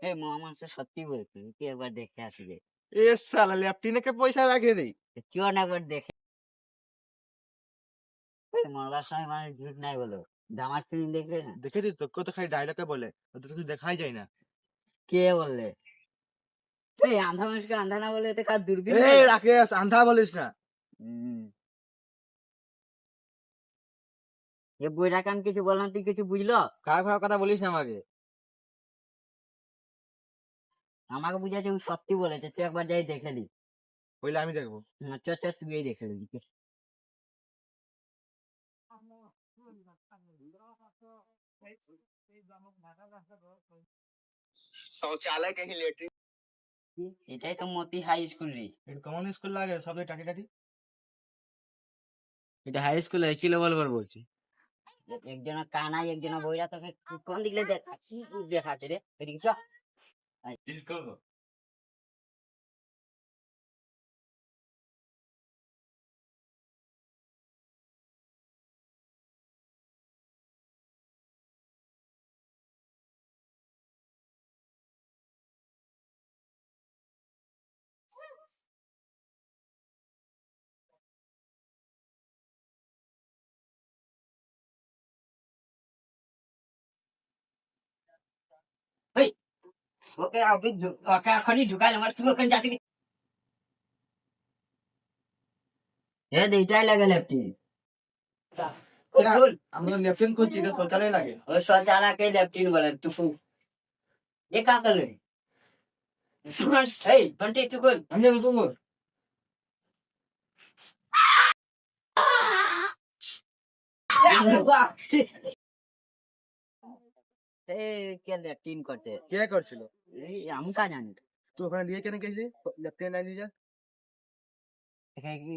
এই মোহাম্মদ সত্যি বলছি, তুই একবার দেখে আসবি। এ সালা লেফটিনে পয়সা রাখে দেই। তুই না একবার দেখে মরবার সময় মানুষ ঝুট নাই বলো, জামার ফিল্ম দেখবে না? দেখেছিস তো কত খালি ডায়লগে বলে, ওদের তো কিছু দেখাই যায় না। কে বললে? এই আন্ধা মানুষকে আন্ধা না বলে এতে কার দূরবীন এই বলে? রাকেশ, আন্ধা বলিস না। এ বইটাকে আমি কিছু বললাম, তুই কিছু বুঝলো? খারাপ খারাপ কথা বলিস না আমাকে। আমাকে বুঝাচ্ছে ও সত্যি বলেছে, তুই একবার যাই দেখে নি। বললে আমি দেখবো। চ চ তুই দেখে নিবি। শৌচালয় कहीं लेटरिन। এটাই তো মতি হাই স্কুল রে। কমন স্কুল লাগে সব টাটি টাটি। এটা হাই স্কুলে কি লেভেল পর বলছি। একজন কানাই একজন বইরা তোকে কোন দিকে দেখা কি দেখাচ্ছে রে, এদিকে চ। इसको এই ওকে আমি ওকে এখনই ঢুকাইলাম, আর তুই ওখানে যাবি? এ এইটাই লাগে লেফটি। আমরা লেফটিন করছি, এটা শৌচালয় লাগে। ও শৌচালয়কে লেফটিন বলে তুফু। এ কা করলে? শুন, এই বন্টি তুই কই? আমি শুনবো। কে লেফটিন করতে? কে করছিল? এই আমি কা জানি। তুই ওখানে নিয়ে কেন গেছিলি? লেফটিনে নাই নিয়ে যা। এখানে কি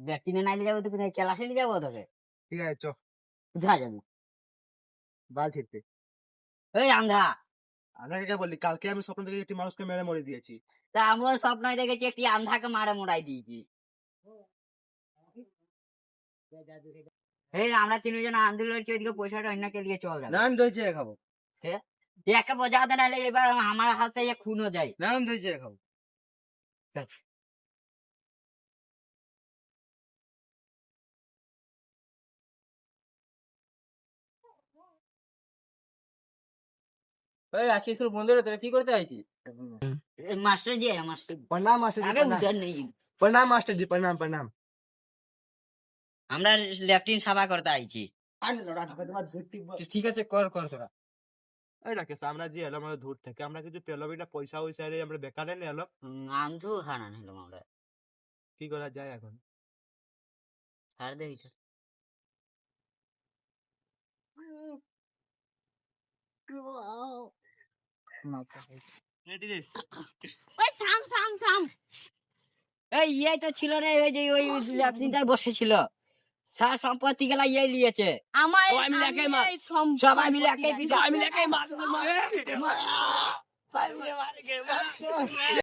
লেফটিনে নাইলে যাবো, তো কোথায় ক্লাসে নিয়ে যাবো তোকে? ঠিক আছে চ, কোথায় যাবো? বাল ছিটতে। এই আন্ধা, আপনাকে কে বললি? কালকে আমি স্বপ্ন দেখে একটি মানুষকে মেরে মরে দিয়েছি। তা আমিও স্বপ্ন দেখেছি একটি আন্ধাকে মারে মোড়াই দিয়েছি। এই আমরা তিনজন আন্দোলন করছি, ওইদিকে পয়সাটা অন্যকে দিয়ে চল যাবে। না আমি দই চিড়ে খাবো। একে বোঝাতে নাহলে এবার আমার হাতে খুনও যায়। না আমি দই চিড়ে খাবো। ওই আজকে স্কুল বন্ধ রে, তোরা কি করতে আইছিস? मास्टर जी है मास्टर। प्रणाम मास्टर जी, अबे प्रणाम। उधर नहीं, प्रणाम मास्टर जी, प्रणाम प्रणाम। আমরা লেফটিন সাফা করতে আইছি। ঠিক আছে কর কর তোরা। এই রাকেশ, আমরা যে এলাম আমরা দূর থেকে, আমরা কিছু পেলাম না পয়সা ওইসা রে, আমরা বেকারে নিয়ে এলাম। আন্ধু হারান হলো আমরা। কি করা যায় এখন? হার দেই তো। ওই থাম থাম থাম। এই তো ছিল রে, ওই যে ওই লেফটিনটাই বসেছিল, সারা সম্পত্তি গেলা ইয়ে নিয়েছে। আমার সবাই মিলে একাই মার। সবাই মিলে একাই পিঠা। আমি লেখাই মার।